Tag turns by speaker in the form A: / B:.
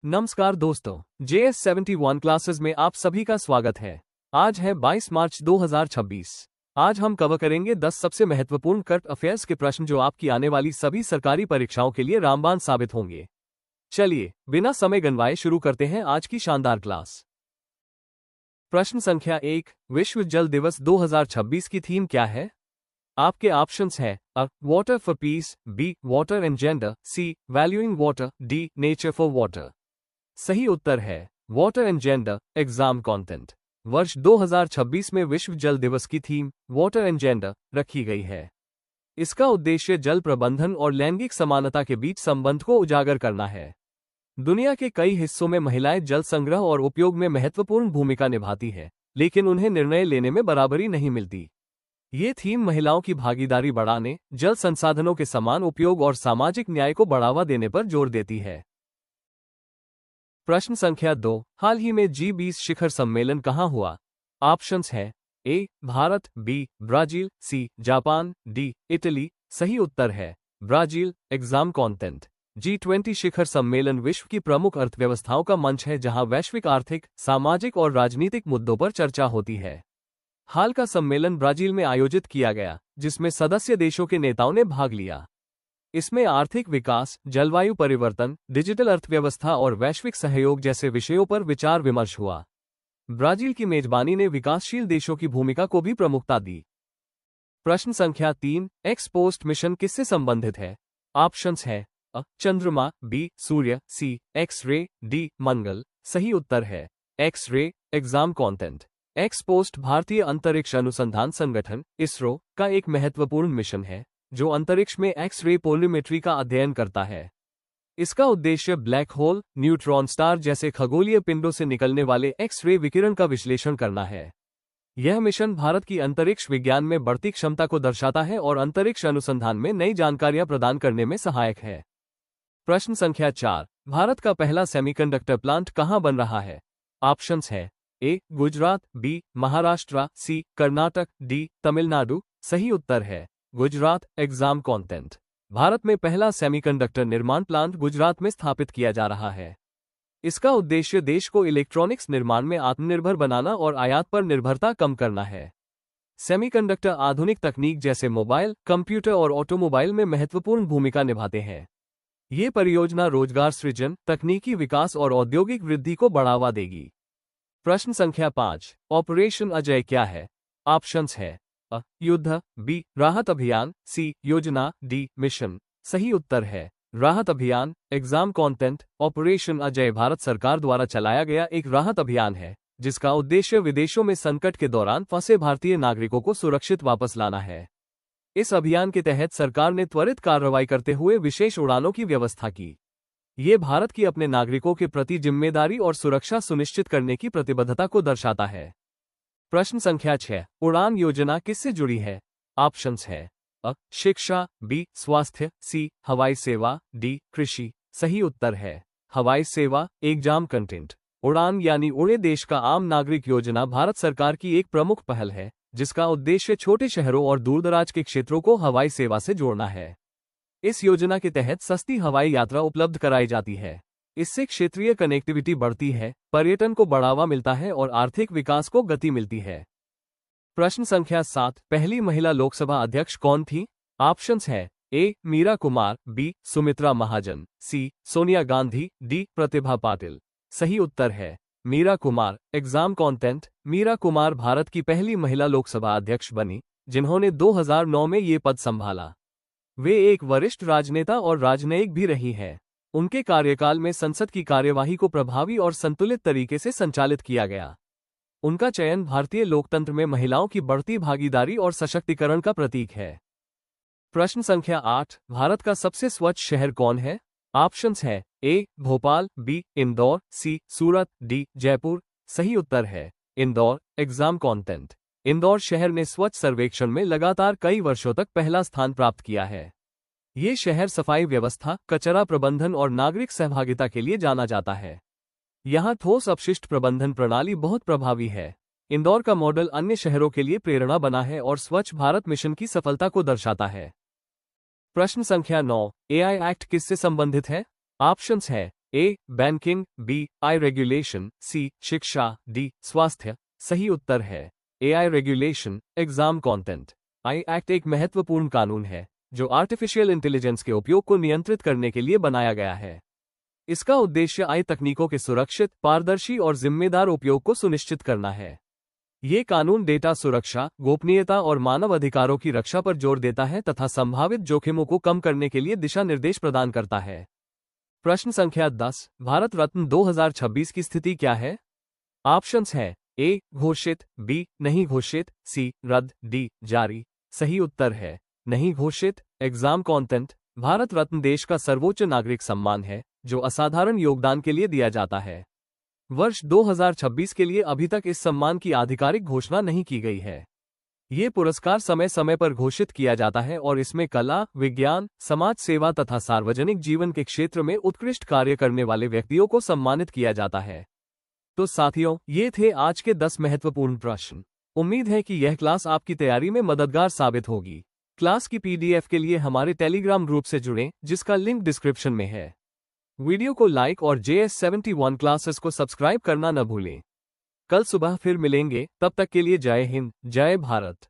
A: नमस्कार दोस्तों, JS71 classes में आप सभी का स्वागत है। आज है 22 मार्च 2026। आज हम कवर करेंगे 10 सबसे महत्वपूर्ण करंट अफेयर्स के प्रश्न जो आपकी आने वाली सभी सरकारी परीक्षाओं के लिए रामबाण साबित होंगे। चलिए बिना समय गंवाए शुरू करते हैं आज की शानदार क्लास। प्रश्न संख्या 1, विश्व जल दिवस 2026 की थीम क्या है? आपके ऑप्शंस हैं A. Water for peace, B. Water and gender, C. Valuing water, D. Nature for water. सही उत्तर है water and gender. Exam content. वर्ष 2026 में विश्व जल दिवस की थीम वाटर एंड जेंडर रखी गई है। इसका उद्देश्य जल प्रबंधन और लैंगिक समानता के बीच संबंध को उजागर करना है। दुनिया के कई हिस्सों में महिलाएं जल संग्रह और उपयोग में महत्वपूर्ण भूमिका निभाती हैं, लेकिन उन्हें निर्णय लेने में बराबरी नहीं मिलती। ये थीम महिलाओं की भागीदारी बढ़ाने, जल संसाधनों के समान उपयोग और सामाजिक न्याय को बढ़ावा देने पर जोर देती है। प्रश्न संख्या 2, हाल ही में G20 शिखर सम्मेलन कहाँ हुआ? ऑप्शंस हैं A. Bharat, B. Brazil, C. Japan, D. Italy. सही उत्तर है ब्राजील। Exam content. G20 शिखर सम्मेलन विश्व की प्रमुख अर्थव्यवस्थाओं का मंच है जहां वैश्विक आर्थिक, सामाजिक और राजनीतिक मुद्दों पर चर्चा होती है। हाल का सम्मेलन ब्राजील में आयोजित किया गया, जिसमें सदस्य देशों के नेताओं ने भाग लिया। इसमें आर्थिक विकास, जलवायु परिवर्तन, डिजिटल अर्थव्यवस्था और वैश्विक सहयोग जैसे विषयों पर विचार विमर्श हुआ। ब्राजील की मेजबानी ने विकासशील देशों की भूमिका को भी प्रमुखता दी। प्रश्न संख्या 3, एक्स पोस्ट मिशन किससे संबंधित है? ऑप्शंस हैं अ. चंद्रमा, बी. सूर्य, सी. X ray, D. मंगल। सही उत्तर है X ray. Exam content. X post भारतीय अंतरिक्ष अनुसंधान संगठन इसरो का एक महत्वपूर्ण मिशन है जो अंतरिक्ष में एक्स रे पोलिमेट्री का अध्ययन करता है। इसका उद्देश्य ब्लैक होल, न्यूट्रॉन स्टार जैसे खगोलीय पिंडों से निकलने वाले एक्स रे विकिरण का विश्लेषण करना है। यह मिशन भारत की अंतरिक्ष विज्ञान में बढ़ती क्षमता को दर्शाता है और अंतरिक्ष अनुसंधान में नई जानकारियां प्रदान करने में सहायक है। प्रश्न संख्या 4, भारत का पहला सेमीकंडक्टर प्लांट कहां बन रहा है? ऑप्शंस है ए. गुजरात, बी. महाराष्ट्र, सी. कर्नाटक, डी. तमिलनाडु। सही उत्तर है गुजरात। Exam content. भारत में पहला सेमीकंडक्टर निर्माण प्लांट गुजरात में स्थापित किया जा रहा है। इसका उद्देश्य देश को इलेक्ट्रॉनिक्स निर्माण में आत्मनिर्भर बनाना और आयात पर निर्भरता कम करना है। सेमीकंडक्टर आधुनिक तकनीक जैसे मोबाइल, कंप्यूटर और ऑटोमोबाइल में महत्वपूर्ण भूमिका निभाते हैं। ये परियोजना रोजगार सृजन, तकनीकी विकास और औद्योगिक वृद्धि को बढ़ावा देगी। प्रश्न संख्या 5, ऑपरेशन अजय क्या है? ऑप्शंस है अ. युद्ध, बी. राहत अभियान, सी. योजना, डी. मिशन। सही उत्तर है राहत अभियान। Exam content. Operation Ajay Bharat सरकार द्वारा चलाया गया एक राहत अभियान है जिसका उद्देश्य विदेशों में संकट के दौरान फंसे भारतीय नागरिकों को सुरक्षित वापस लाना है। इस अभियान के तहत सरकार ने त्वरित कार्रवाई करते हुए विशेष उड़ानों की व्यवस्था की। ये भारत की अपने नागरिकों के प्रति जिम्मेदारी और सुरक्षा सुनिश्चित करने की प्रतिबद्धता को दर्शाता है। प्रश्न संख्या 6, उड़ान योजना किससे जुड़ी है? ऑप्शंस है अ. शिक्षा, बी. स्वास्थ्य, सी. हवाई सेवा, डी. कृषि। सही उत्तर है हवाई सेवा। Exam content. उड़ान यानी उड़े देश का आम नागरिक योजना भारत सरकार की एक प्रमुख पहल है जिसका उद्देश्य छोटे शहरों और दूरदराज के क्षेत्रों को हवाई सेवा से जोड़ना है। इस योजना के तहत सस्ती हवाई यात्रा उपलब्ध कराई जाती है। इससे क्षेत्रीय कनेक्टिविटी बढ़ती है, पर्यटन को बढ़ावा मिलता है और आर्थिक विकास को गति मिलती है। प्रश्न संख्या 7, पहली महिला लोकसभा अध्यक्ष कौन थी? ऑप्शंस है A. Meera Kumar, B. Sumitra Mahajan, C. Sonia Gandhi, D. Pratibha Patil. सही उत्तर है मीरा कुमार। Exam content. मीरा कुमार भारत की पहली महिला लोकसभा अध्यक्ष बनी जिन्होंने 2009 में ये पद संभाला। वे एक वरिष्ठ राजनेता और राजनयिक भी रही हैं। उनके कार्यकाल में संसद की कार्यवाही को प्रभावी और संतुलित तरीके से संचालित किया गया। उनका चयन भारतीय लोकतंत्र में महिलाओं की बढ़ती भागीदारी और सशक्तिकरण का प्रतीक है। प्रश्न संख्या 8, भारत का सबसे स्वच्छ शहर कौन है? ऑप्शंस है ए. भोपाल, बी. इंदौर, सी. सूरत, डी. जयपुर। सही उत्तर है इंदौर। Exam content. इंदौर शहर ने स्वच्छ सर्वेक्षण में लगातार कई वर्षों तक पहला स्थान प्राप्त किया है। ये शहर सफाई व्यवस्था, कचरा प्रबंधन और नागरिक सहभागिता के लिए जाना जाता है। यहाँ ठोस अपशिष्ट प्रबंधन प्रणाली बहुत प्रभावी है। इंदौर का मॉडल अन्य शहरों के लिए प्रेरणा बना है और स्वच्छ भारत मिशन की सफलता को दर्शाता है। प्रश्न संख्या 9, एआई एक्ट किससे संबंधित है? ऑप्शंस है ए बैंकिंग, बी आई रेगुलेशन, सी शिक्षा, डी स्वास्थ्य। सही उत्तर है AI regulation exam content. I act एक महत्वपूर्ण कानून है जो आर्टिफिशियल इंटेलिजेंस के उपयोग को नियंत्रित करने के लिए बनाया गया है। इसका उद्देश्य आई तकनीकों के सुरक्षित, पारदर्शी और जिम्मेदार उपयोग को सुनिश्चित करना है। ये कानून डेटा सुरक्षा, गोपनीयता और मानव अधिकारों की रक्षा पर जोर देता है तथा संभावित जोखिमों को कम करने के लिए दिशा निर्देश प्रदान करता है। प्रश्न संख्या 10, भारत रत्न 2026 की स्थिति क्या है? ऑप्शंस है ए घोषित, बी नहीं घोषित, सी रद्द, डी जारी। सही उत्तर है नहीं घोषित एग्जाम कंटेंट। भारत रत्न देश का सर्वोच्च नागरिक सम्मान है जो असाधारण योगदान के लिए दिया जाता है। वर्ष 2026 के लिए अभी तक इस सम्मान की आधिकारिक घोषणा नहीं की गई है। ये पुरस्कार समय समय पर घोषित किया जाता है और इसमें कला, विज्ञान, समाज सेवा तथा सार्वजनिक जीवन के क्षेत्र में उत्कृष्ट कार्य करने वाले व्यक्तियों को सम्मानित किया जाता है। तो साथियों, ये थे आज के 10 महत्वपूर्ण प्रश्न। उम्मीद है कि यह क्लास आपकी तैयारी में मददगार साबित होगी। क्लास की पीडीएफ के लिए हमारे टेलीग्राम ग्रुप से जुड़ें, जिसका लिंक डिस्क्रिप्शन में है। वीडियो को लाइक और JS71 क्लासेस को सब्सक्राइब करना न भूलें। कल सुबह फिर मिलेंगे, तब तक के लिए जय हिंद, जय भारत।